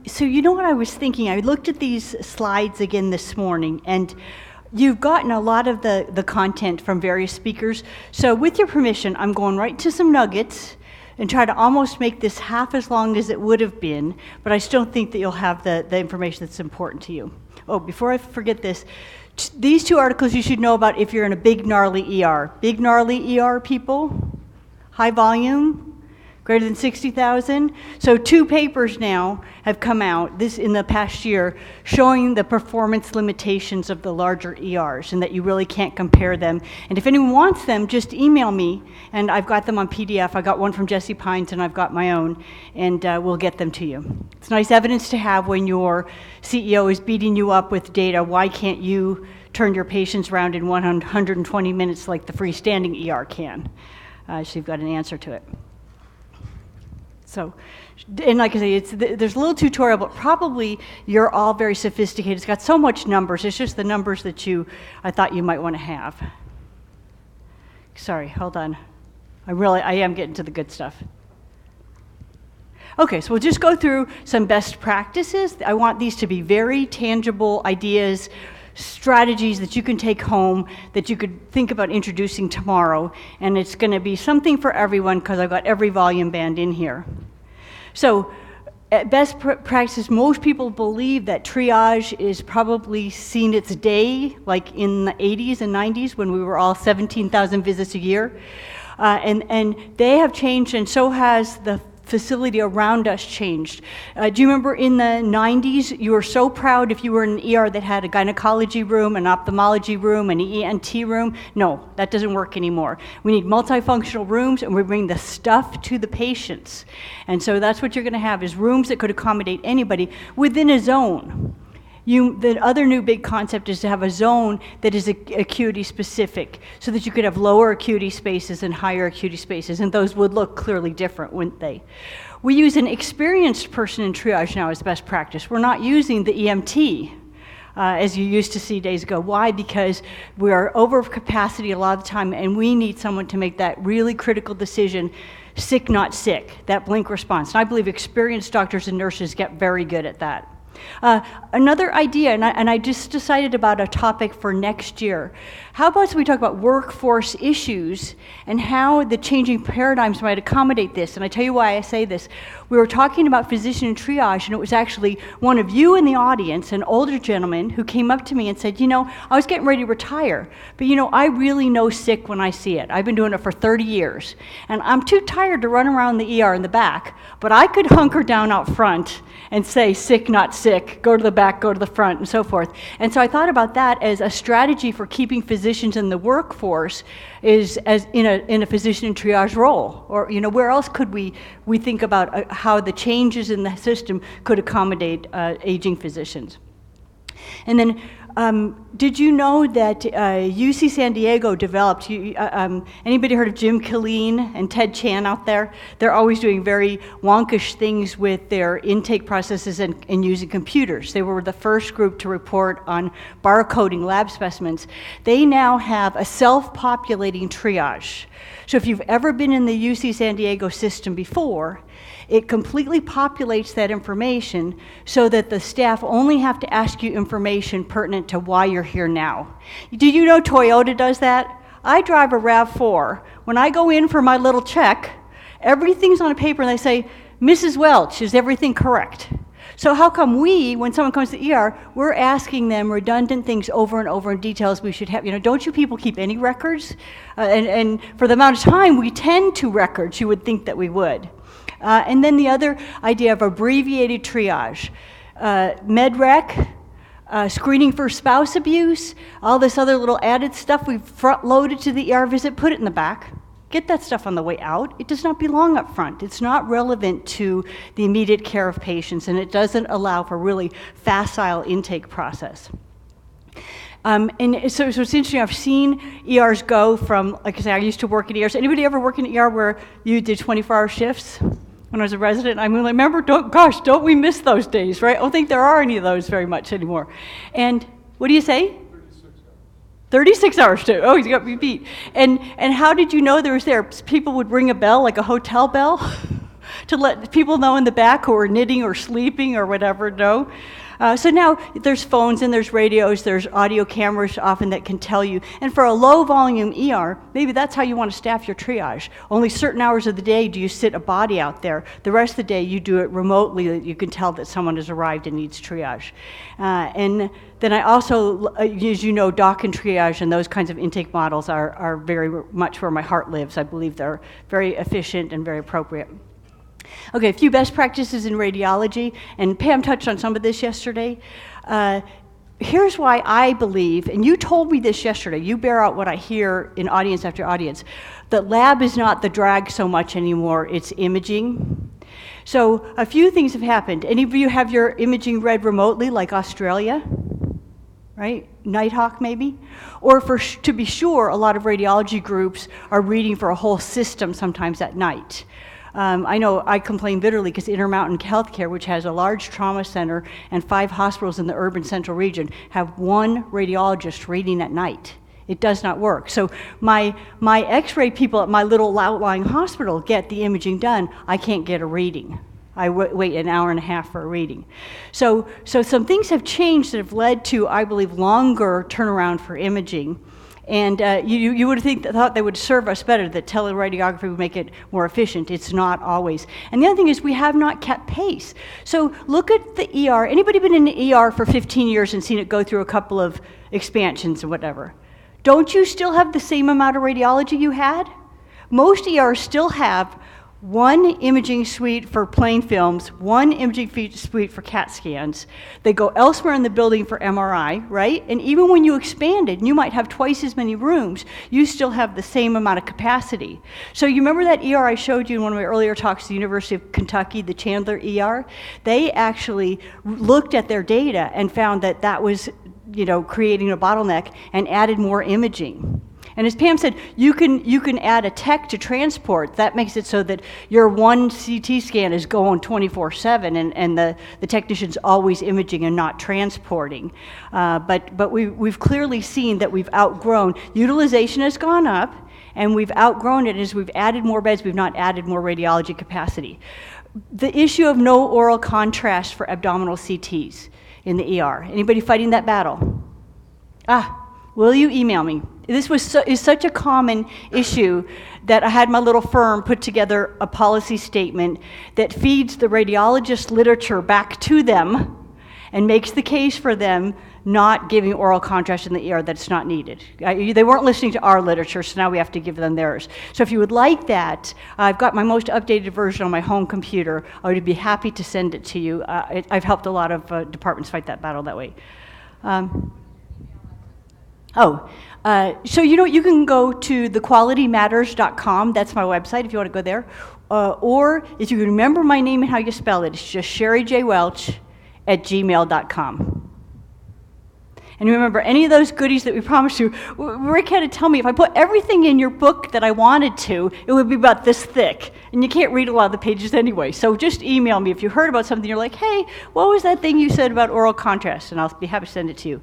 So you know what I was thinking? I looked at these slides again this morning, and you've gotten a lot of the content from various speakers. So with your permission, I'm going right to some nuggets and try to almost make this half as long as it would have been, but I still think that you'll have the information that's important to you. Oh, before I forget this, these two articles you should know about if you're in a big, gnarly ER. Big, gnarly ER people, high volume, greater than 60,000. So 2 papers now have come out this in the past year showing the performance limitations of the larger ERs and that you really can't compare them. And if anyone wants them, just email me, and I've got them on PDF. I got one from Jesse Pines and I've got my own, and we'll get them to you. It's nice evidence to have when your CEO is beating you up with data. Why can't you turn your patients around in 120 minutes like the freestanding ER can? So you've got an answer to it. So, and like I say, there's a little tutorial, but probably you're all very sophisticated. It's got so much numbers. It's just the numbers that I thought you might want to have. Sorry, hold on. I am getting to the good stuff. Okay, so we'll just go through some best practices. I want these to be very tangible ideas, strategies that you can take home, that you could think about introducing tomorrow, and it's going to be something for everyone because I've got every volume band in here. So at best practice, most people believe that triage is probably seen its day like in the 80s and 90s when we were all 17,000 visits a year, and they have changed, and so has the facility around us changed. Do you remember in the 90s, you were so proud if you were in an ER that had a gynecology room, an ophthalmology room, an ENT room? No, that doesn't work anymore. We need multifunctional rooms, and we bring the stuff to the patients. And so that's what you're going to have, is rooms that could accommodate anybody within a zone. The other new big concept is to have a zone that is acuity specific, so that you could have lower acuity spaces and higher acuity spaces, and those would look clearly different, wouldn't they? We use an experienced person in triage now as best practice. We're not using the EMT as you used to see days ago. Why? Because we are over capacity a lot of the time, and we need someone to make that really critical decision, sick, not sick, that blink response. And I believe experienced doctors and nurses get very good at that. Another idea, and I just decided about a topic for next year. How about we talk about workforce issues and how the changing paradigms might accommodate this? And I tell you why I say this. We were talking about physician and triage, and it was actually one of you in the audience, an older gentleman, who came up to me and said, I was getting ready to retire, but I really know sick when I see it. I've been doing it for 30 years, and I'm too tired to run around the ER in the back, but I could hunker down out front and say sick, not sick, go to the back, go to the front, and so forth. And so I thought about that as a strategy for keeping physicians in the workforce is as in a physician and triage role. Or where else could we think about how the changes in the system could accommodate aging physicians? And then did you know that UC San Diego developed, anybody heard of Jim Killeen and Ted Chan out there? They're always doing very wonkish things with their intake processes and using computers. They were the first group to report on barcoding lab specimens. They now have a self-populating triage. So if you've ever been in the UC San Diego system before, it completely populates that information so that the staff only have to ask you information pertinent to why you're here now. Do you know Toyota does that? I drive a RAV4. When I go in for my little check, everything's on a paper and they say, Mrs. Welch, is everything correct? So how come when someone comes to the ER, we're asking them redundant things over and over in details we should have? Don't you people keep any records? And for the amount of time we tend to records, you would think that we would. And then the other idea of abbreviated triage, MedRec, screening for spouse abuse, all this other little added stuff we've front-loaded to the ER visit, put it in the back. Get that stuff on the way out. It does not belong up front. It's not relevant to the immediate care of patients, and it doesn't allow for really facile intake process. And so it's interesting, I've seen ERs go from, like I say, I used to work in ERs. Anybody ever work in an ER where you did 24-hour shifts? When I was a resident, I remember, don't we miss those days, right? I don't think there are any of those very much anymore. And what do you say? 36 hours too. Oh, he's got me beat. And how did you know there was there? People would ring a bell, like a hotel bell? to let people know in the back who are knitting or sleeping or whatever know. So now there's phones and there's radios, there's audio cameras often that can tell you. And for a low volume ER, maybe that's how you want to staff your triage. Only certain hours of the day do you sit a body out there. The rest of the day you do it remotely that you can tell that someone has arrived and needs triage. And then I also, as you know, doc and triage and those kinds of intake models are very much where my heart lives. I believe they're very efficient and very appropriate. Okay, a few best practices in radiology, and Pam touched on some of this yesterday. Here's why I believe, and you told me this yesterday, you bear out what I hear in audience after audience, that lab is not the drag so much anymore, it's imaging. So a few things have happened. Any of you have your imaging read remotely, like Australia? Right? Nighthawk maybe? Or to be sure, a lot of radiology groups are reading for a whole system sometimes at night. I know I complain bitterly because Intermountain Healthcare, which has a large trauma center and 5 hospitals in the urban central region, have 1 radiologist reading at night. It does not work. So my x-ray people at my little outlying hospital get the imaging done. I can't get a reading. I wait an hour and a half for a reading. So some things have changed that have led to, I believe, longer turnaround for imaging. And you would have thought they would serve us better, that teleradiography would make it more efficient. It's not always. And the other thing is we have not kept pace. So look at the ER. Anybody been in the ER for 15 years and seen it go through a couple of expansions or whatever? Don't you still have the same amount of radiology you had? Most ERs still have 1 imaging suite for plain films, 1 imaging suite for CAT scans. They go elsewhere in the building for MRI, right? And even when you expanded, you might have twice as many rooms, you still have the same amount of capacity. So you remember that ER I showed you in one of my earlier talks at the University of Kentucky, the Chandler ER? They actually looked at their data and found that that was, creating a bottleneck and added more imaging. And as Pam said, you can add a tech to transport. That makes it so that your 1 CT scan is going 24/7, and the technician's always imaging and not transporting. But we've clearly seen that we've outgrown. Utilization has gone up, and we've outgrown it as we've added more beds. We've not added more radiology capacity. The issue of no oral contrast for abdominal CTs in the ER. Anybody fighting that battle? Will you email me? This is such a common issue that I had my little firm put together a policy statement that feeds the radiologist literature back to them and makes the case for them not giving oral contrast in the ER that's not needed. They weren't listening to our literature, so now we have to give them theirs. So if you would like that, I've got my most updated version on my home computer. I would be happy to send it to you. I've helped a lot of departments fight that battle that way. So you can go to thequalitymatters.com. That's my website if you want to go there. Or if you remember my name and how you spell it, it's just sherryjwelch@gmail.com. And remember, any of those goodies that we promised you, Rick had to tell me if I put everything in your book that I wanted to, it would be about this thick. And you can't read a lot of the pages anyway. So just email me if you heard about something, you're like, hey, what was that thing you said about oral contrast? And I'll be happy to send it to you.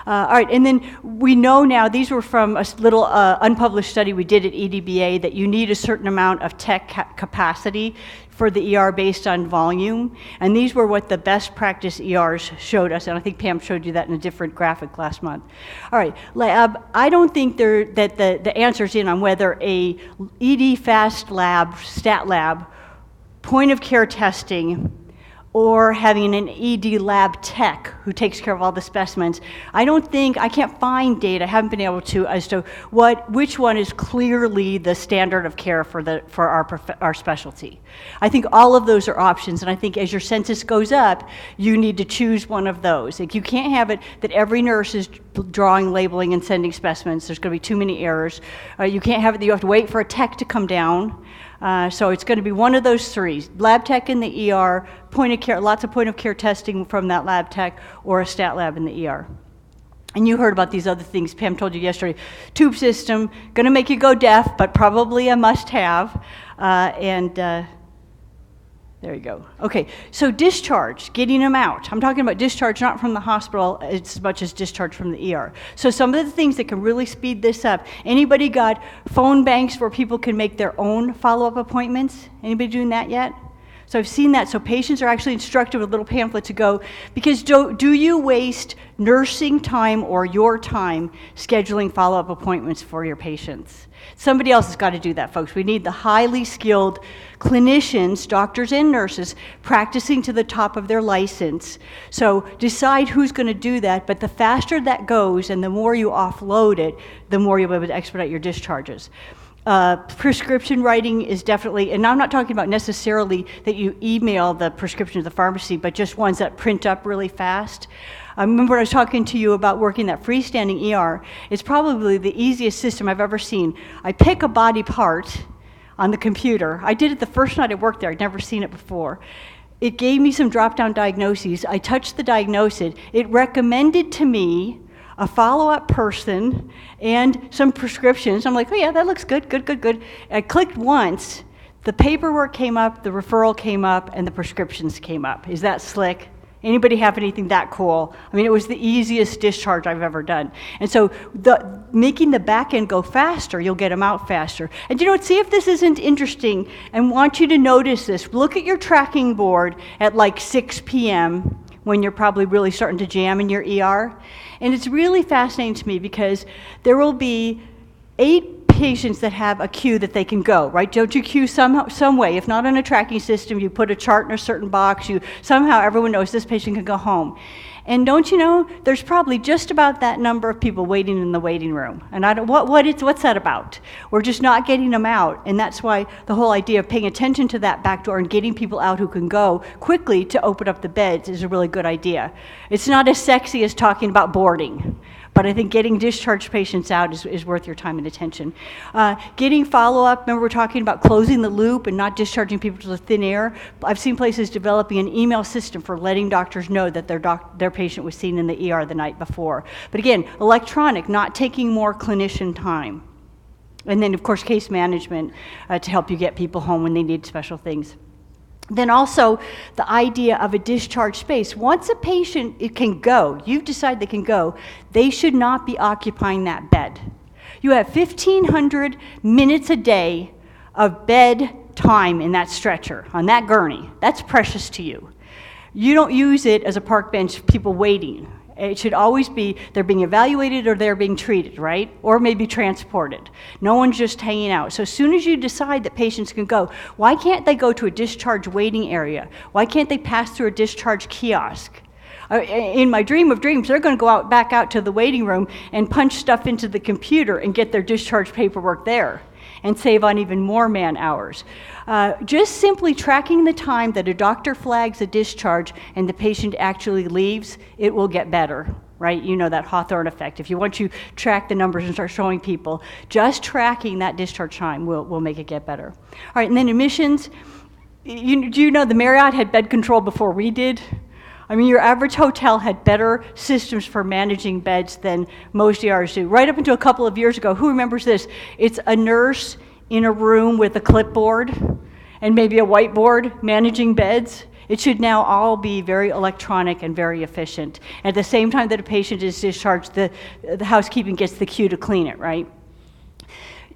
All right, and then we know now, these were from a little unpublished study we did at EDBA, that you need a certain amount of tech capacity for the ER based on volume, and these were what the best practice ERs showed us, and I think Pam showed you that in a different graphic last month. All right, lab, I don't think that the answer's in on whether a ED fast lab, stat lab, point of care testing, or having an ED lab tech who takes care of all the specimens. I can't find data, I haven't been able to, as to which one is clearly the standard of care for our specialty. I think all of those are options, and I think as your census goes up, you need to choose one of those. Like, you can't have it that every nurse is drawing, labeling, and sending specimens. There's going to be too many errors. You can't have it that you have to wait for a tech to come down. So it's going to be one of those 3. Lab tech in the ER, point of care, lots of point of care testing from that lab tech, or a stat lab in the ER. And you heard about these other things Pam told you yesterday. Tube system, going to make you go deaf, but probably a must-have. There you go. Okay, so discharge, getting them out. I'm talking about discharge not from the hospital as much as discharge from the ER. So some of the things that can really speed this up. Anybody got phone banks where people can make their own follow-up appointments? Anybody doing that yet? So I've seen that. So patients are actually instructed with a little pamphlet to go, because do you waste nursing time or your time scheduling follow-up appointments for your patients? Somebody else has got to do that, folks. We need the highly skilled clinicians, doctors and nurses, practicing to the top of their license. So decide who's going to do that, but the faster that goes and the more you offload it, the more you'll be able to expedite your discharges. Prescription writing is definitely, and I'm not talking about necessarily that you email the prescription to the pharmacy, but just ones that print up really fast. I remember when I was talking to you about working that freestanding ER. It's probably the easiest system I've ever seen. I pick a body part on the computer. I did it the first night I worked there. I'd never seen it before. It gave me some drop-down diagnoses. I touched the diagnosis. It recommended to me a follow-up person and some prescriptions. I'm like, oh yeah, that looks good, good. I clicked once, the paperwork came up, the referral came up, and the prescriptions came up. Is that slick? Anybody have anything that cool? I mean, it was the easiest discharge I've ever done. And so making the back end go faster, you'll get them out faster. And you know what, see if this isn't interesting, and want you to notice this. Look at your tracking board at like 6 p.m. when you're probably really starting to jam in your ER. And it's really fascinating to me because there will be 8 patients that have a queue that they can go, right? Don't you queue some way? If not on a tracking system, you put a chart in a certain box, somehow everyone knows this patient can go home. And don't you know, there's probably just about that number of people waiting in the waiting room. And what's that about? We're just not getting them out. And that's why the whole idea of paying attention to that back door and getting people out who can go quickly to open up the beds is a really good idea. It's not as sexy as talking about boarding, but I think getting discharged patients out is worth your time and attention. Getting follow-up, remember we're talking about closing the loop and not discharging people to the thin air. I've seen places developing an email system for letting doctors know that their patient was seen in the ER the night before. But again, electronic, not taking more clinician time. And then, of course, case management to help you get people home when they need special things. Then also the idea of a discharge space. Once a patient can go, you've decided they can go, they should not be occupying that bed. You have 1,500 minutes a day of bed time in that stretcher, on that gurney. That's precious to you. You don't use it as a park bench, people waiting. It should always be they're being evaluated or they're being treated, right? Or maybe transported. No one's just hanging out. So as soon as you decide that patients can go, why can't they go to a discharge waiting area? Why can't they pass through a discharge kiosk? In my dream of dreams, they're going to go back out to the waiting room and punch stuff into the computer and get their discharge paperwork there and save on even more man hours. Just simply tracking the time that a doctor flags a discharge and the patient actually leaves, it will get better, right? You know that Hawthorne effect. If you want to track the numbers and start showing people, just tracking that discharge time will make it get better. All right, and then admissions. Do you know the Marriott had bed control before we did? I mean, your average hotel had better systems for managing beds than most ERs do. Right up until a couple of years ago, who remembers this? It's a nurse in a room with a clipboard and maybe a whiteboard managing beds. It should now all be very electronic and very efficient. At the same time that a patient is discharged, the housekeeping gets the cue to clean it, right?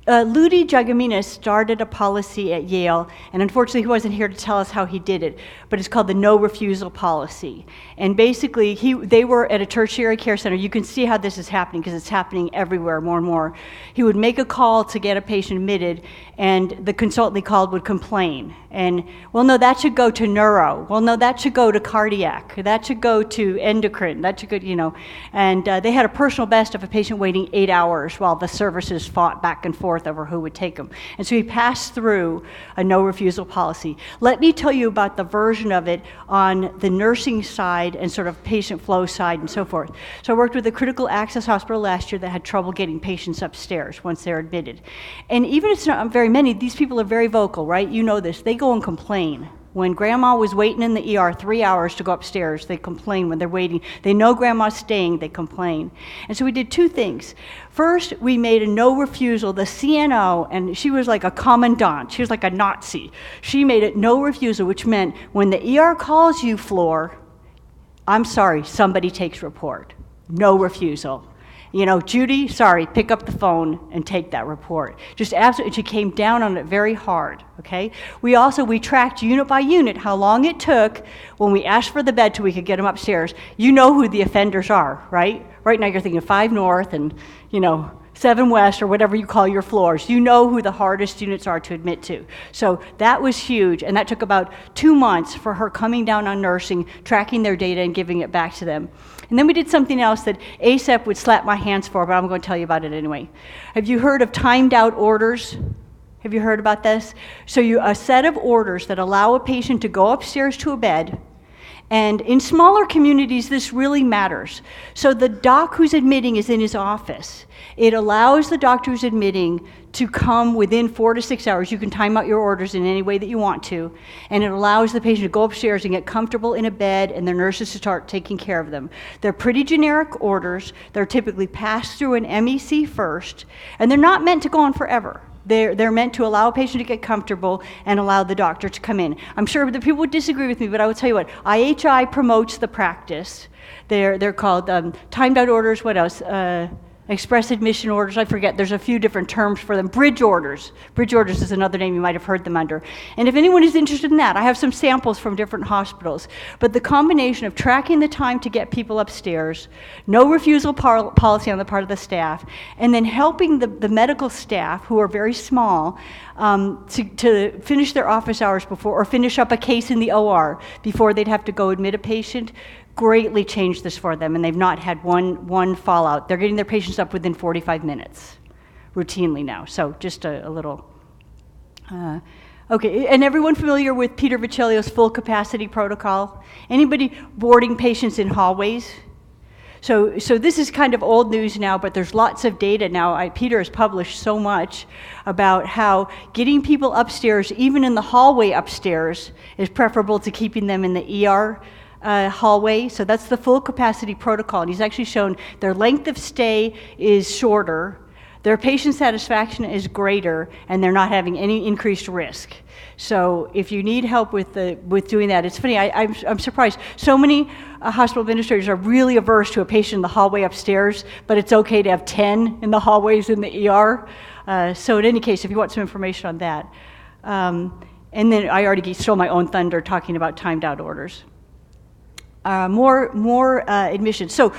Ludi Jagaminas started a policy at Yale, and unfortunately he wasn't here to tell us how he did it, but it's called the no refusal policy. And basically, they were at a tertiary care center. You can see how this is happening because it's happening everywhere more and more. He would make a call to get a patient admitted, and the consultant he called would complain. And, well, no, that should go to neuro. Well, no, that should go to cardiac. That should go to endocrine. That should go, you know. And they had a personal best of a patient waiting 8 hours while the services fought back and forth over who would take them. And so he passed through a no refusal policy. Let me tell you about the version of it on the nursing side and sort of patient flow side and so forth. So I worked with a critical access hospital last year that had trouble getting patients upstairs once they're admitted. And even if it's not very many, these people are very vocal, right? You know this. They go and complain. When grandma was waiting in the ER 3 hours to go upstairs, they complain when they're waiting. They know grandma's staying, they complain. And so we did 2 things. First, we made a no refusal. The CNO, and she was like a commandant. She was like a Nazi. She made it no refusal, which meant when the ER calls you, Floor, I'm sorry, somebody takes report. No refusal. Judy, sorry, pick up the phone and take that report. Just absolutely, she came down on it very hard, okay? We tracked unit by unit how long it took when we asked for the bed till we could get them upstairs. You know who the offenders are, right? Right now you're thinking 5 North and, 7 West or whatever you call your floors. You know who the hardest units are to admit to. So that was huge, and that took about 2 months for her coming down on nursing, tracking their data and giving it back to them. And then we did something else that ASAP would slap my hands for, but I'm going to tell you about it anyway. Have you heard of timed out orders? Have you heard about this? So a set of orders that allow a patient to go upstairs to a bed. And in smaller communities, this really matters. So the doc who's admitting is in his office. It allows the doctor who's admitting to come within 4 to 6 hours. You can time out your orders in any way that you want to. And it allows the patient to go upstairs and get comfortable in a bed and their nurses to start taking care of them. They're pretty generic orders. They're typically passed through an MEC first. And they're not meant to go on forever. They're meant to allow a patient to get comfortable and allow the doctor to come in. I'm sure the people would disagree with me, but I would tell you what, IHI promotes the practice. They're called timed out orders, what else? Express admission orders, I forget, there's a few different terms for them. Bridge orders. Bridge orders is another name you might have heard them under. And if anyone is interested in that, I have some samples from different hospitals. But the combination of tracking the time to get people upstairs, no refusal policy on the part of the staff, and then helping the medical staff, who are very small, to finish their office hours before, or finish up a case in the OR before they'd have to go admit a patient, greatly changed this for them, and they've not had one fallout. They're getting their patients up within 45 minutes routinely now. So just a little. Okay, and everyone familiar with Peter Viccellio's full capacity protocol? Anybody boarding patients in hallways? So this is kind of old news now, but there's lots of data now. Peter has published so much about how getting people upstairs, even in the hallway upstairs, is preferable to keeping them in the ER hallway. So that's the full capacity protocol. And he's actually shown their length of stay is shorter, their patient satisfaction is greater, and they're not having any increased risk. So if you need help with doing that, it's funny, I'm surprised. So many hospital administrators are really averse to a patient in the hallway upstairs, but it's okay to have 10 in the hallways in the ER. So in any case, if you want some information on that. And then I already stole my own thunder talking about timed out orders. More admissions. So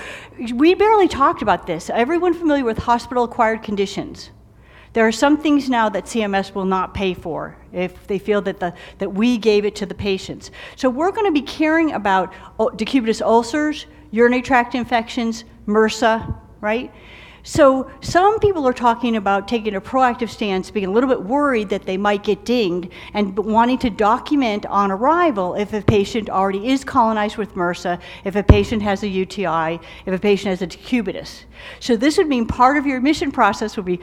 we barely talked about this. Everyone familiar with hospital-acquired conditions? There are some things now that CMS will not pay for if they feel that we gave it to the patients. So we're going to be caring about decubitus ulcers, urinary tract infections, MRSA, right? So some people are talking about taking a proactive stance, being a little bit worried that they might get dinged, and wanting to document on arrival if a patient already is colonized with MRSA, if a patient has a UTI, if a patient has a decubitus. So this would mean part of your admission process would be,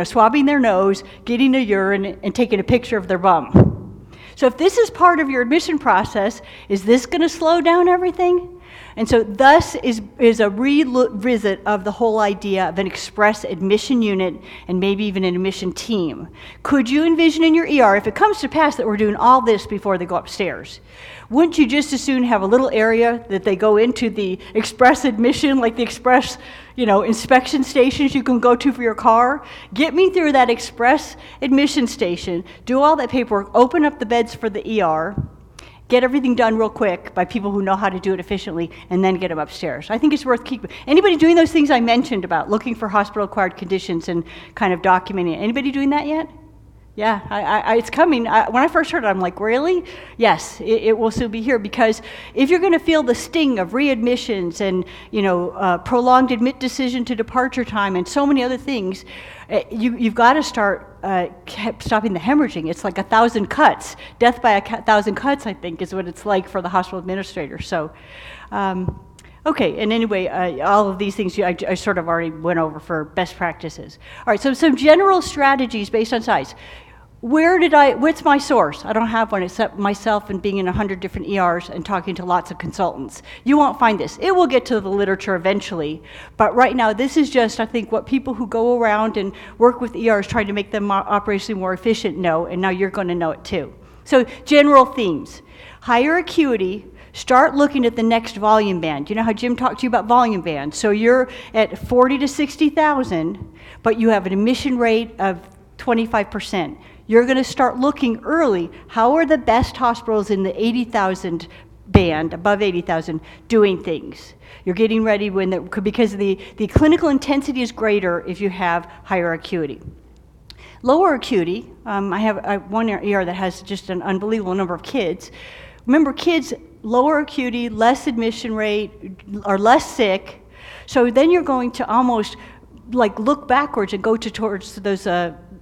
swabbing their nose, getting a urine, and taking a picture of their bum. So if this is part of your admission process, is this going to slow down everything? And so thus is a revisit of the whole idea of an express admission unit and maybe even an admission team. Could you envision in your ER, if it comes to pass that we're doing all this before they go upstairs, wouldn't you just as soon have a little area that they go into the express admission, like the express, inspection stations you can go to for your car? Get me through that express admission station, do all that paperwork, open up the beds for the ER, get everything done real quick by people who know how to do it efficiently, and then get them upstairs. I think it's worth keeping. Anybody doing those things I mentioned about looking for hospital-acquired conditions and kind of documenting it? Anybody doing that yet? Yeah, it's coming. When I first heard it, I'm like, really? Yes, it will still be here, because if you're going to feel the sting of readmissions and prolonged admit decision to departure time and so many other things, you've got to start stopping the hemorrhaging. It's like 1,000 cuts. Death by 1,000 cuts, I think, is what it's like for the hospital administrator. So, okay, and anyway, all of these things I sort of already went over for best practices. All right, so some general strategies based on size. What's my source? I don't have one except myself and being in 100 different ERs and talking to lots of consultants. You won't find this. It will get to the literature eventually, but right now this is just, I think, what people who go around and work with ERs trying to make them operationally more efficient know, and now you're going to know it too. So general themes. Higher acuity, Start looking at the next volume band. You know how Jim talked to you about volume bands? So you're at 40 to 60,000, but you have an admission rate of 25%. You're going to start looking early. How are the best hospitals in the 80,000 band, above 80,000, doing things? You're getting ready because the clinical intensity is greater if you have higher acuity. Lower acuity, I have one ER that has just an unbelievable number of kids. Remember, kids, lower acuity, less admission rate, are less sick. So then you're going to almost like look backwards and go towards those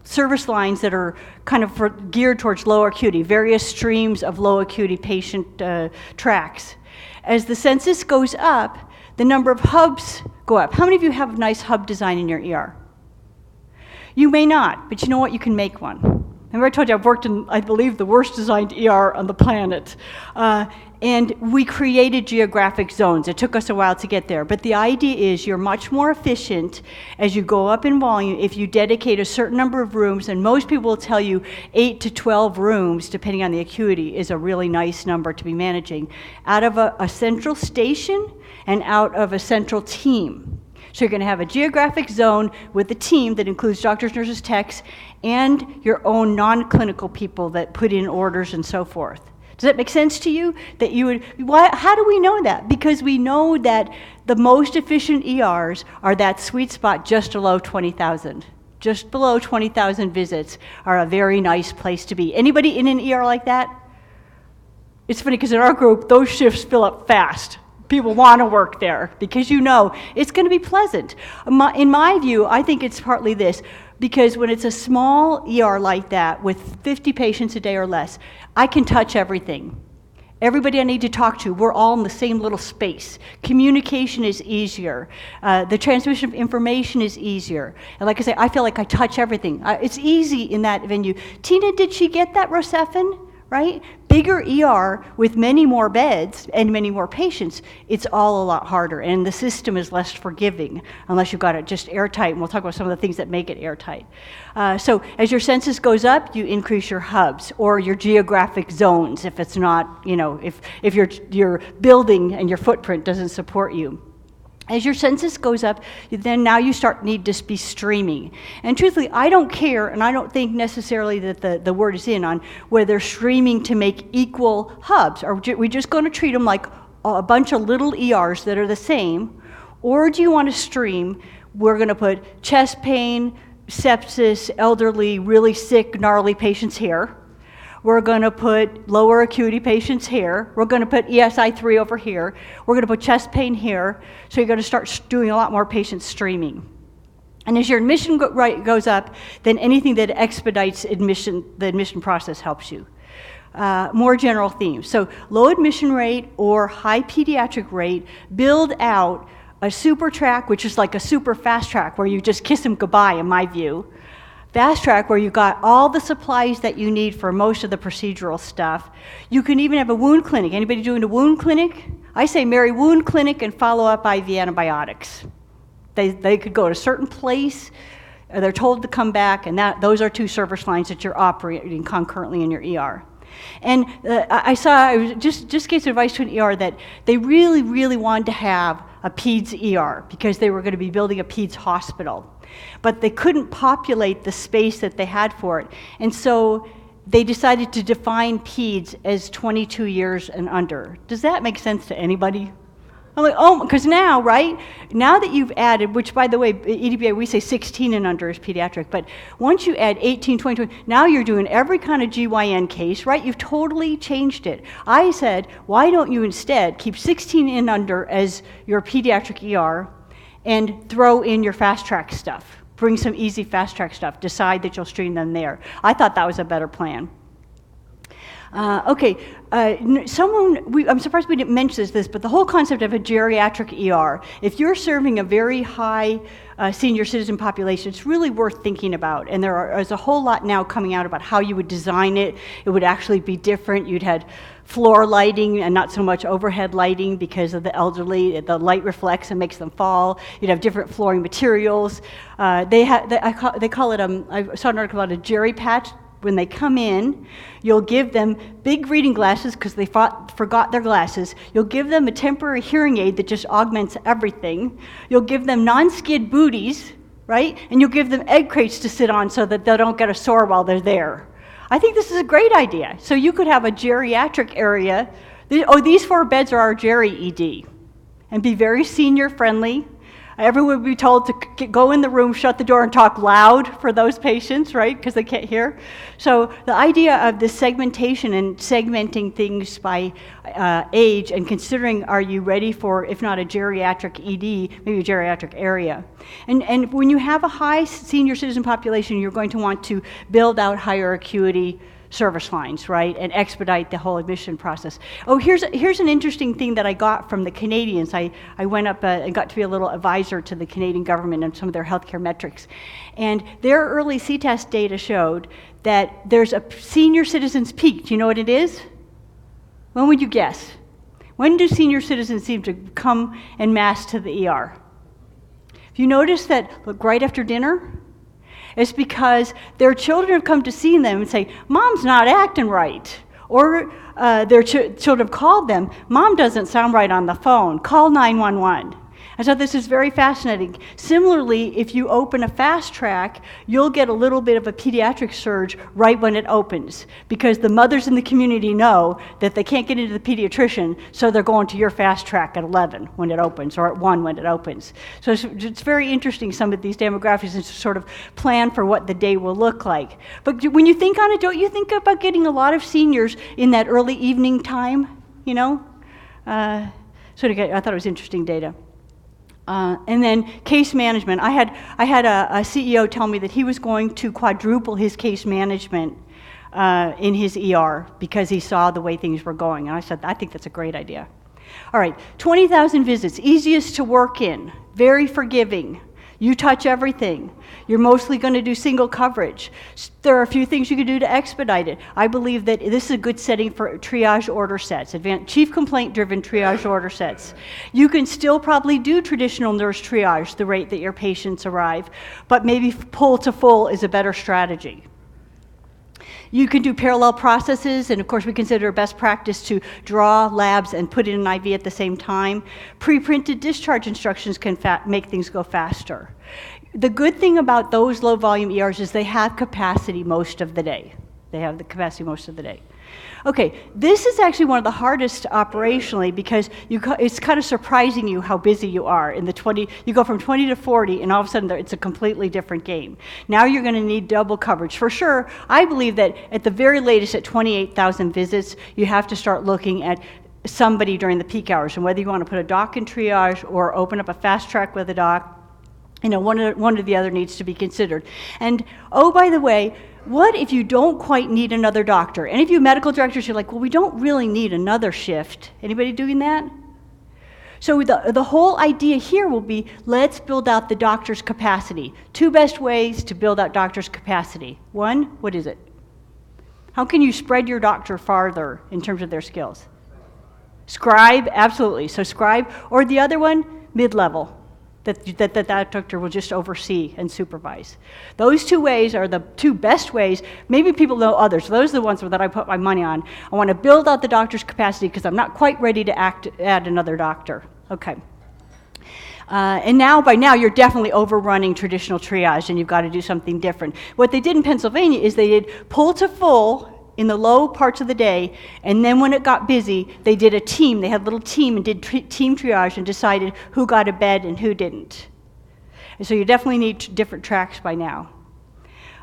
service lines that are kind of geared towards lower acuity, various streams of low acuity patient tracks. As the census goes up, the number of hubs go up. How many of you have a nice hub design in your ER? You may not, but you know what? You can make one. Remember I told you I've worked in, I believe, the worst designed ER on the planet. And we created geographic zones. It took us a while to get there. But the idea is you're much more efficient as you go up in volume if you dedicate a certain number of rooms. And most people will tell you 8 to 12 rooms, depending on the acuity, is a really nice number to be managing, out of a central station and out of a central team. So you're going to have a geographic zone with a team that includes doctors, nurses, techs, and your own non-clinical people that put in orders and so forth. Does that make sense to you? That you would? How do we know that? Because we know that the most efficient ERs are that sweet spot just below 20,000. Just below 20,000 visits are a very nice place to be. Anybody in an ER like that? It's funny because in our group, those shifts fill up fast. People want to work there because you know it's going to be pleasant. In my view, I think it's partly this, because when it's a small ER like that with 50 patients a day or less, I can touch everything. Everybody I need to talk to, we're all in the same little space. Communication is easier. The transmission of information is easier. And like I say, I feel like I touch everything. It's easy in that venue. Tina, did she get that, Rosefin? Right? Bigger ER with many more beds and many more patients, it's all a lot harder, and the system is less forgiving unless you've got it just airtight, and we'll talk about some of the things that make it airtight. So as your census goes up, you increase your hubs or your geographic zones if it's not, if your building and your footprint doesn't support you. As your census goes up, then now you need to be streaming. And truthfully, I don't care, and I don't think necessarily that the word is in on whether streaming to make equal hubs. Are we just going to treat them like a bunch of little ERs that are the same? Or do you want to stream, we're going to put chest pain, sepsis, elderly, really sick, gnarly patients here. We're going to put lower acuity patients here. We're going to put ESI 3 over here. We're going to put chest pain here. So you're going to start doing a lot more patients streaming. And as your admission goes up, then anything that expedites admission, the admission process helps you. More general themes. So low admission rate or high pediatric rate, build out a super track, which is like a super fast track where you just kiss them goodbye, in my view. Fast track where you got all the supplies that you need for most of the procedural stuff. You can even have a wound clinic. Anybody doing a wound clinic? I say marry wound clinic and follow up IV antibiotics. They could go to a certain place, they're told to come back, and those are two service lines that you're operating concurrently in your ER. And I just gave some advice to an ER that they really, really wanted to have a PEDS ER because they were going to be building a PEDS hospital. But they couldn't populate the space that they had for it. And so they decided to define PEDS as 22 years and under. Does that make sense to anybody? I'm like, oh, because now, right? Now that you've added, which by the way, EDBA, we say 16 and under is pediatric, but once you add 18, 20, now you're doing every kind of GYN case, right? You've totally changed it. I said, why don't you instead keep 16 and under as your pediatric ER and throw in your fast track stuff? Bring some easy fast track stuff. Decide that you'll stream them there. I thought that was a better plan. I'm surprised we didn't mention this, but the whole concept of a geriatric ER, if you're serving a very high senior citizen population, it's really worth thinking about. And there's a whole lot now coming out about how you would design it. It would actually be different. You'd had floor lighting and not so much overhead lighting because of the elderly. The light reflects and makes them fall. You'd have different flooring materials. They call it, I saw an article about a jerry patch, when they come in, you'll give them big reading glasses because they forgot their glasses. You'll give them a temporary hearing aid that just augments everything. You'll give them non-skid booties, right? And you'll give them egg crates to sit on so that they don't get a sore while they're there. I think this is a great idea. So you could have a geriatric area. These 4 beds are our Geri ED, and be very senior friendly. Everyone would be told to go in the room, shut the door, and talk loud for those patients, right, because they can't hear. So the idea of this segmentation and segmenting things by age and considering, are you ready for, if not a geriatric ED, maybe a geriatric area. And when you have a high senior citizen population, you're going to want to build out higher acuity service lines, right, and expedite the whole admission process. Oh, here's an interesting thing that I got from the Canadians. I went up and got to be a little advisor to the Canadian government on some of their healthcare metrics. And their early CTEST data showed that there's a senior citizens peak. Do you know what it is? When would you guess? When do senior citizens seem to come en masse to the ER? If you notice that, look, right after dinner, it's because their children have come to see them and say, Mom's not acting right. Or their children have called them, Mom doesn't sound right on the phone, call 911. And so this is very fascinating. Similarly, if you open a fast track, you'll get a little bit of a pediatric surge right when it opens, because the mothers in the community know that they can't get into the pediatrician, so they're going to your fast track at 11 when it opens, or at 1 when it opens. So it's very interesting, some of these demographics, and to sort of plan for what the day will look like. But when you think on it, don't you think about getting a lot of seniors in that early evening time, you know? I thought it was interesting data. And then case management. I had a CEO tell me that he was going to quadruple his case management in his ER because he saw the way things were going. And I said, I think that's a great idea. All right, 20,000 visits, easiest to work in, very forgiving. You touch everything. You're mostly going to do single coverage. There are a few things you can do to expedite it. I believe that this is a good setting for triage order sets, chief complaint-driven triage order sets. You can still probably do traditional nurse triage, the rate that your patients arrive, but maybe pull to full is a better strategy. You can do parallel processes, and of course we consider best practice to draw labs and put in an IV at the same time. Pre-printed discharge instructions can make things go faster. The good thing about those low volume ERs is they have capacity most of the day. They have the capacity most of the day. Okay, this is actually one of the hardest operationally because it's kind of surprising you how busy you are. You go from 20 to 40 and all of a sudden it's a completely different game. Now you're going to need double coverage. For sure, I believe that at the very latest at 28,000 visits, you have to start looking at somebody during the peak hours, and whether you want to put a doc in triage or open up a fast track with a doc, you know, one or the other needs to be considered. And oh, by the way, what if you don't quite need another doctor? Any of you medical directors, you're like, well, we don't really need another shift. Anybody doing that? So the whole idea here will be, let's build out the doctor's capacity. 2 best ways to build out doctor's capacity. 1, what is it? How can you spread your doctor farther in terms of their skills? Scribe, absolutely. So scribe, or the other one, mid-level. That doctor will just oversee and supervise. Those 2 ways are the 2 best ways. Maybe people know others. Those are the ones that I put my money on. I want to build out the doctor's capacity because I'm not quite ready to add another doctor. Okay. And by now, you're definitely overrunning traditional triage, and you've got to do something different. What they did in Pennsylvania is they did pull to full in the low parts of the day, and then when it got busy, they did a team. They had a little team and did team triage and decided who got a bed and who didn't. And so you definitely need different tracks by now.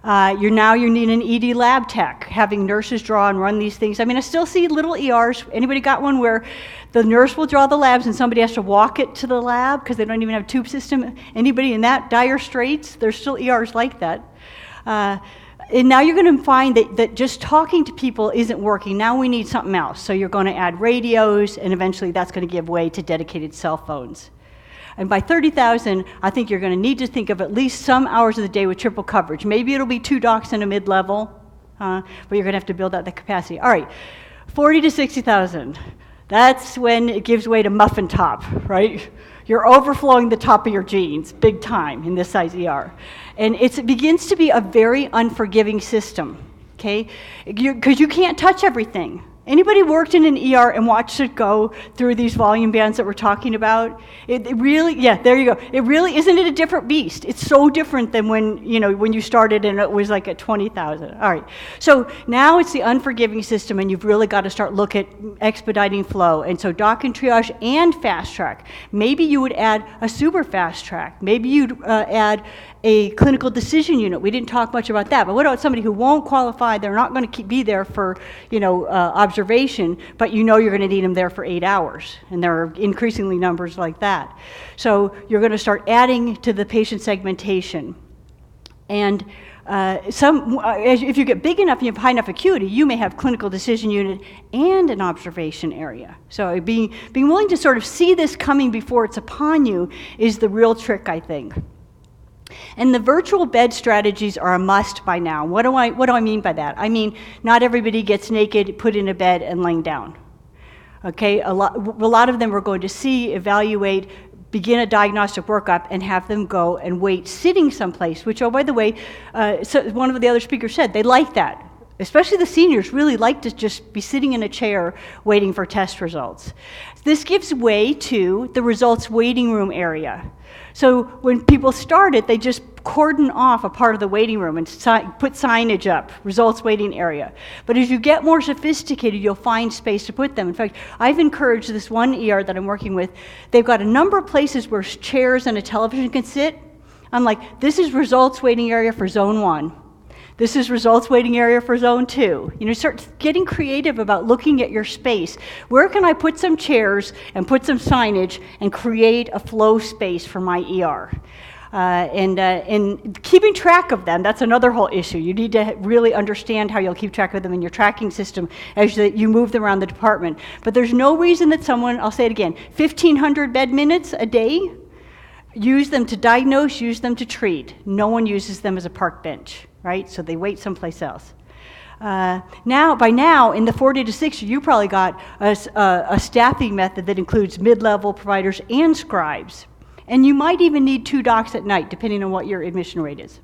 You need an ED lab tech, having nurses draw and run these things. I mean, I still see little ERs. Anybody got one where the nurse will draw the labs and somebody has to walk it to the lab because they don't even have a tube system? Anybody in that dire straits? There's still ERs like that. And now you're going to find that just talking to people isn't working. Now we need something else. So you're going to add radios, and eventually that's going to give way to dedicated cell phones. And by 30,000, I think you're going to need to think of at least some hours of the day with triple coverage. Maybe it'll be 2 docs and a mid-level, but you're going to have to build out the capacity. All right, 40 to 60,000. That's when it gives way to muffin top, right? You're overflowing the top of your jeans, big time in this size ER. And it begins to be a very unforgiving system, okay? Because you can't touch everything. Anybody worked in an ER and watched it go through these volume bands that we're talking about? It really, yeah, there you go. It really, isn't it a different beast? It's so different than when you started and it was like at 20,000. All right, so now it's the unforgiving system, and you've really got to start look at expediting flow. And so doc and triage and fast track. Maybe you would add a super fast track. Maybe you'd add a clinical decision unit. We didn't talk much about that, but what about somebody who won't qualify? They're not going to be there for, observation, but you're going to need them there for 8 hours, and there are increasingly numbers like that. So you're going to start adding to the patient segmentation. And if you get big enough and you have high enough acuity, you may have clinical decision unit and an observation area. So being willing to sort of see this coming before it's upon you is the real trick, I think. And the virtual bed strategies are a must by now. What do I mean by that? I mean, not everybody gets naked, put in a bed, and laying down. Okay, a lot of them we're going to see, evaluate, begin a diagnostic workup, and have them go and wait sitting someplace, which, oh, by the way, so one of the other speakers said they like that. Especially the seniors really like to just be sitting in a chair waiting for test results. This gives way to the results waiting room area. So when people started, they just cordon off a part of the waiting room and put signage up, results waiting area. But as you get more sophisticated, you'll find space to put them. In fact, I've encouraged this one ER that I'm working with, they've got a number of places where chairs and a television can sit. I'm like, this is results waiting area for zone 1. This is results waiting area for zone 2. Start getting creative about looking at your space. Where can I put some chairs and put some signage and create a flow space for my ER? And keeping track of them, that's another whole issue. You need to really understand how you'll keep track of them in your tracking system as you move them around the department. But there's no reason that I'll say it again, 1,500 bed minutes a day, use them to diagnose, use them to treat. No one uses them as a park bench. Right? So they wait someplace else. By now, in the 40 to 60, you probably got a staffing method that includes mid-level providers and scribes. And you might even need 2 docs at night, depending on what your admission rate is.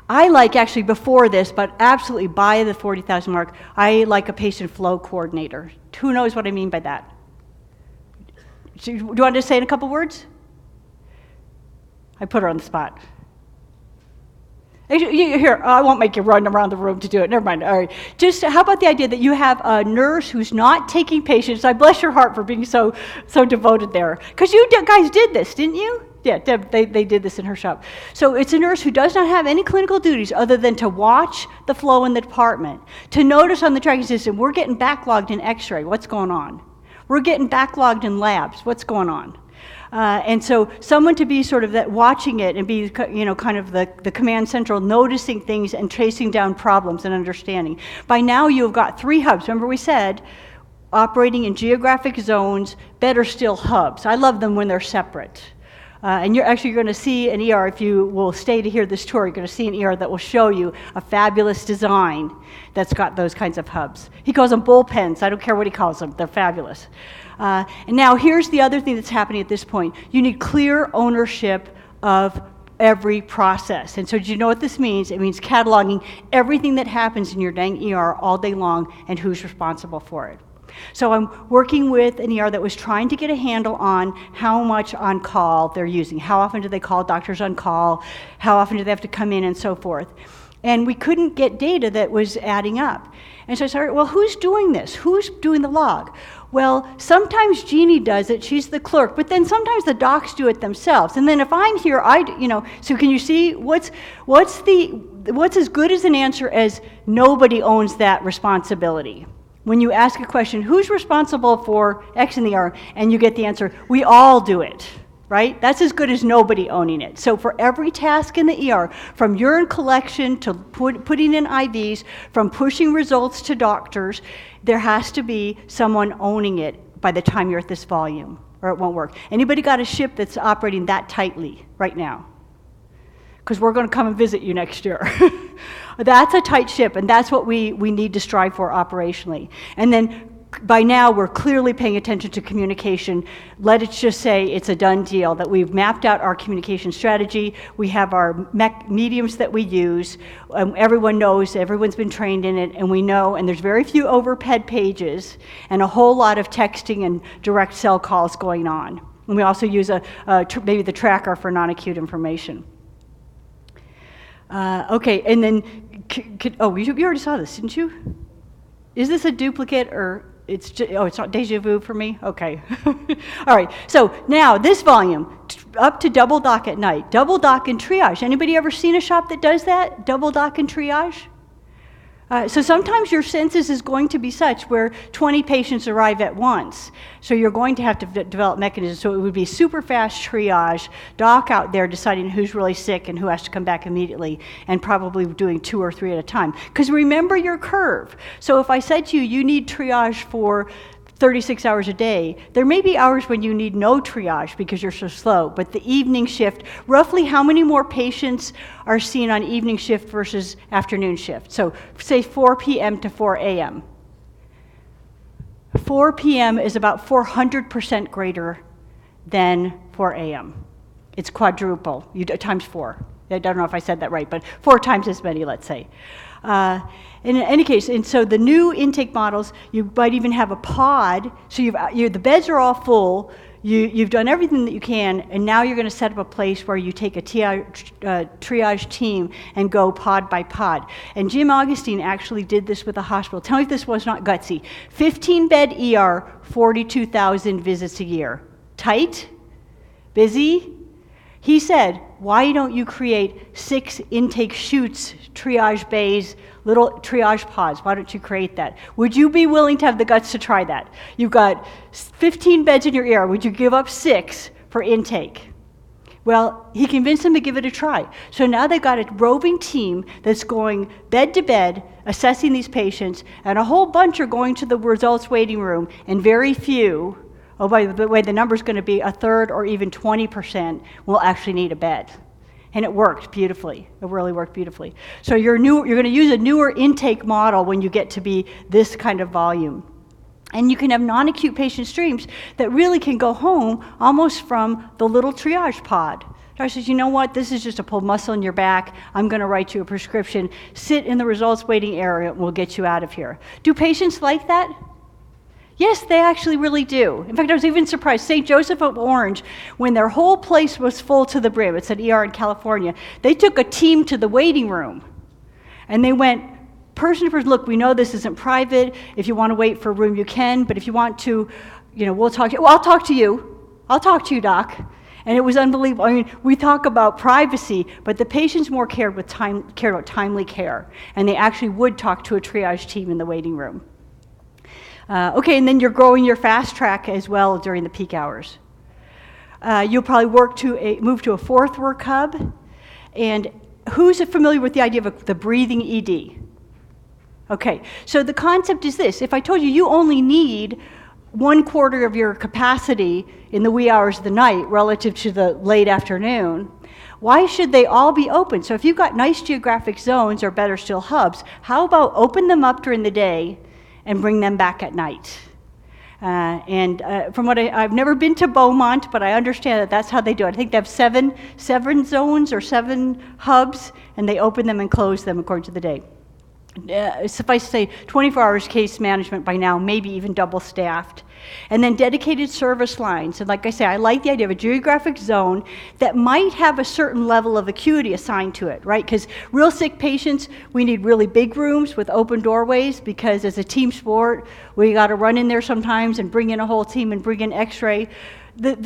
I like, actually before this, but absolutely by the 40,000 mark, I like a patient flow coordinator. Who knows what I mean by that? Do you want to say in a couple words? I put her on the spot. Here, I won't make you run around the room to do it. Never mind. All right. Just how about the idea that you have a nurse who's not taking patients? I bless your heart for being so devoted there. Because you guys did this, didn't you? Yeah, Deb, they did this in her shop. So it's a nurse who does not have any clinical duties other than to watch the flow in the department, to notice on the tracking system, we're getting backlogged in x-ray, what's going on? We're getting backlogged in labs, what's going on? And so someone to be sort of that watching it and be, kind of the command central, noticing things and tracing down problems and understanding. By now you've got 3 hubs. Remember we said operating in geographic zones, better still hubs. I love them when they're separate. And you're going to see an ER, if you will stay to hear this tour, you're going to see an ER that will show you a fabulous design that's got those kinds of hubs. He calls them bullpens. I don't care what he calls them. They're fabulous. And now here's the other thing that's happening at this point. You need clear ownership of every process. And so do you know what this means? It means cataloging everything that happens in your dang ER all day long and who's responsible for it. So I'm working with an ER that was trying to get a handle on how much on call they're using. How often do they call doctors on call? How often do they have to come in and so forth? And we couldn't get data that was adding up. And so I said, well, who's doing this? Who's doing the log? Well, sometimes Jeannie does it, she's the clerk, but then sometimes the docs do it themselves. And then if I'm here, so can you see what's as good as an answer as nobody owns that responsibility? When you ask a question, who's responsible for X in the ER, and you get the answer, we all do it, right? That's as good as nobody owning it. So for every task in the ER, from urine collection to putting in IVs, from pushing results to doctors, there has to be someone owning it by the time you're at this volume, or it won't work. Anybody got a ship that's operating that tightly right now? Because we're going to come and visit you next year. That's a tight ship, and that's what we need to strive for operationally. And then by now we're clearly paying attention to communication. Let us just say it's a done deal, that we've mapped out our communication strategy. We have our mediums that we use. Everyone knows, everyone's been trained in it, and we know, and there's very few overhead pages and a whole lot of texting and direct cell calls going on. And we also use maybe the tracker for non-acute information. Okay, and then, you already saw this, didn't you? Is this a duplicate, or it's not déjà vu for me? Okay. All right, so now this volume, up to double dock at night. Double dock and triage. Anybody ever seen a shop that does that? Double dock and triage? So sometimes your census is going to be such where 20 patients arrive at once. So you're going to have to develop mechanisms. So it would be super fast triage, doc out there deciding who's really sick and who has to come back immediately, and probably doing 2 or 3 at a time. Because remember your curve. So if I said to you, you need triage for 36 hours a day, there may be hours when you need no triage because you're so slow, but the evening shift, roughly how many more patients are seen on evening shift versus afternoon shift? So say 4 p.m. to 4 a.m. 4 p.m. is about 400% greater than 4 a.m. It's quadruple, times 4. I don't know if I said that right, but 4 times as many, let's say. In any case, and so the new intake models, you might even have a pod, so the beds are all full, you've done everything that you can, and now you're going to set up a place where you take a triage team and go pod by pod. And Jim Augustine actually did this with a hospital. Tell me if this was not gutsy. 15-bed ER, 42,000 visits a year. Tight? Busy? He said, why don't you create 6 intake chutes, triage bays, little triage pods? Why don't you create that? Would you be willing to have the guts to try that? You've got 15 beds in your ER. Would you give up 6 for intake? Well, he convinced them to give it a try. So now they've got a roving team that's going bed to bed, assessing these patients, and a whole bunch are going to the results waiting room, and very few, oh, by the way, the number's going to be 1/3 or even 20% will actually need a bed. And it worked beautifully. It really worked beautifully. So you're going to use a newer intake model when you get to be this kind of volume. And you can have non-acute patient streams that really can go home almost from the little triage pod. Doctor says, you know what, this is just a pulled muscle in your back. I'm going to write you a prescription. Sit in the results waiting area and we'll get you out of here. Do patients like that? Yes, they actually really do. In fact, I was even surprised. St. Joseph of Orange, when their whole place was full to the brim, it's an ER in California, they took a team to the waiting room. And they went, person to person, look, we know this isn't private. If you want to wait for a room, you can. But if you want to, we'll talk to you. Well, I'll talk to you. I'll talk to you, doc. And it was unbelievable. I mean, we talk about privacy, but the patients more cared about timely care. And they actually would talk to a triage team in the waiting room. Okay, and then you're growing your fast track as well during the peak hours. You'll probably move to a 4th work hub. And who's familiar with the idea of the breathing ED? Okay, so the concept is this. If I told you you only need 1/4 of your capacity in the wee hours of the night relative to the late afternoon, why should they all be open? So if you've got nice geographic zones, or better still hubs, how about open them up during the day and bring them back at night? From what I've never been to Beaumont, but I understand that that's how they do it. I think they have seven zones or 7 hubs, and they open them and close them according to the day. Suffice to say, 24 hours case management by now, maybe even double staffed. And then dedicated service lines. And like I say, I like the idea of a geographic zone that might have a certain level of acuity assigned to it, right? Because real sick patients, we need really big rooms with open doorways, because as a team sport, we got to run in there sometimes and bring in a whole team and bring in x-ray. The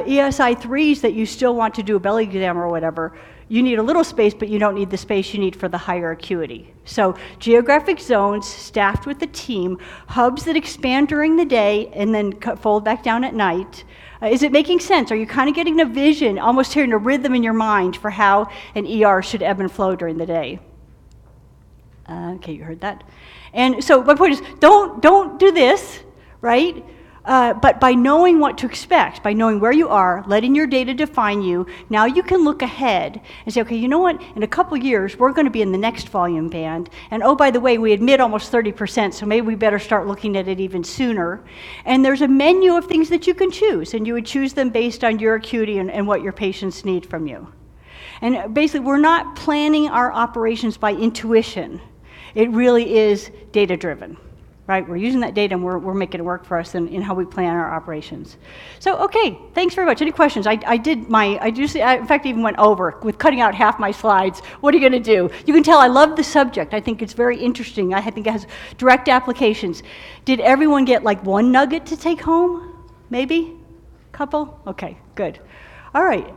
ESI 3s that you still want to do a belly exam or whatever, you need a little space, but you don't need the space you need for the higher acuity. So geographic zones staffed with a team, hubs that expand during the day and then fold back down at night. Is it making sense? Are you kind of getting a vision, almost hearing a rhythm in your mind for how an ER should ebb and flow during the day? Okay, you heard that. And so my point is, don't do this, right? But by knowing what to expect, by knowing where you are, letting your data define you, now you can look ahead and say, okay, you know what, in a couple years, we're going to be in the next volume band. And oh, by the way, we admit almost 30%, so maybe we better start looking at it even sooner. And there's a menu of things that you can choose, and you would choose them based on your acuity and what your patients need from you. And basically, we're not planning our operations by intuition. It really is data-driven. Right, we're using that data and we're making it work for us in how we plan our operations. So, okay, thanks very much. Any questions? I in fact even went over with cutting out half my slides. What are you going to do? You can tell I love the subject. I think it's very interesting. I think it has direct applications. Did everyone get like one nugget to take home? Maybe? Couple? Okay, good. All right.